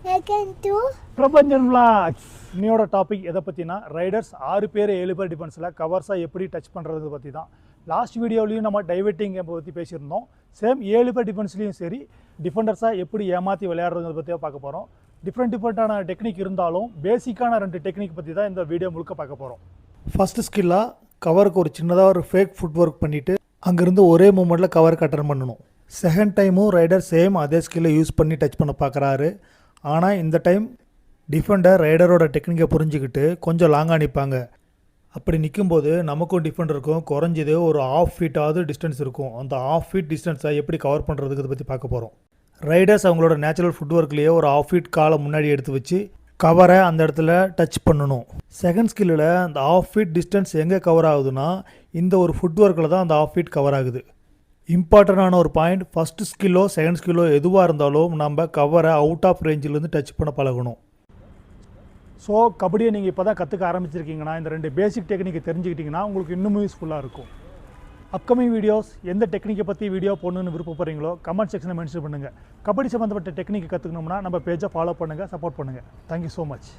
Welcome to Prapanchan vlogs. இன்னையோட topic எதை பற்றினா ரைடர்ஸ் 6 பேர் 7 பேர் டிஃபென்ஸில் கவர்ஸாக எப்படி டச் பண்ணுறது பற்றி தான். லாஸ்ட் வீடியோலையும் நம்ம டைவர்ட்டிங் பற்றி பேசியிருந்தோம். சேம் 7 பேர் டிஃபென்ஸ்லையும் சரி டிஃபெண்டர்ஸாக எப்படி ஏமாற்றி விளையாடுறதை பற்றியாக பார்க்க போகிறோம். டிஃப்ரெண்ட்டான டெக்னிக் இருந்தாலும் பேசிக்கான 2 டெக்னிக் பற்றி தான் இந்த வீடியோ முழுக்க பார்க்க போகிறோம். ஃபஸ்ட்டு ஸ்கில்லாக கவருக்கு ஒரு சின்னதாக ஒரு ஃபேக் ஃபுட் ஒர்க் பண்ணிவிட்டு அங்கேருந்து ஒரே மூமெண்ட்டில் கவருக்கு அட்டன் பண்ணணும். செகண்ட் டைமும் ரைடர் சேம் அதே ஸ்கில்லை யூஸ் பண்ணி டச் பண்ண பார்க்குறாரு. ஆனால் இந்த டைம் டிஃபெண்டர் ரைடரோட டெக்னிக்கை புரிஞ்சுக்கிட்டு கொஞ்சம் லாங்காக நிற்பாங்க. அப்படி நிற்கும்போது நமக்கும் டிஃபெண்டருக்கும் குறைஞ்சது ஒரு ½ ஃபீட்டாவது டிஸ்டன்ஸ் இருக்கும். அந்த ½ ஃபீட் டிஸ்டன்ஸை எப்படி கவர் பண்ணுறதுக்கு இதை பற்றி பார்க்க போகிறோம். ரைடர்ஸ் அவங்களோட நேச்சுரல் ஃபுட் ஒர்க்லேயே ஒரு ½ ஃபீட் காலை முன்னாடி எடுத்து வச்சு கவரை அந்த இடத்துல டச் பண்ணணும். செகண்ட் ஸ்கில்லில் அந்த ½ ஃபீட் டிஸ்டன்ஸ் எங்கே கவர் ஆகுதுன்னா இந்த ஒரு ஃபுட் ஒர்க்கில் தான் அந்த ½ ஃபீட் கவர் ஆகுது. இம்பார்ட்டண்டான ஒரு பாயிண்ட், ஃபஸ்ட்டு ஸ்கில்லோ செகண்ட் ஸ்கில்லோ எதுவாக இருந்தாலும் நம்ம கவரை அவுட் ஆஃப் ரேஞ்சிலேருந்து டச் பண்ண பழகணும். ஸோ கபடியை நீங்கள் இப்போ தான் கற்றுக்க ஆரம்பிச்சிருக்கீங்கன்னா இந்த 2 பேசிக் டெக்னிக்கை தெரிஞ்சுக்கிட்டிங்கன்னா உங்களுக்கு இன்னும் யூஸ்ஃபுல்லாக இருக்கும். அப்கமிங் வீடியோஸ் எந்த டெக்னிக்கை பற்றி வீடியோ போடணுன்னு விருப்பப்படுறீங்களோ கமெண்ட் செக்ஷனில் மென்ஷன் பண்ணுங்கள். கபடி சம்மந்தப்பட்ட டெக்னிக்கை கற்றுக்கணும்னா நம்ம பேஜை ஃபாலோ பண்ணுங்கள், சப்போர்ட் பண்ணுங்கள். Thank you so much.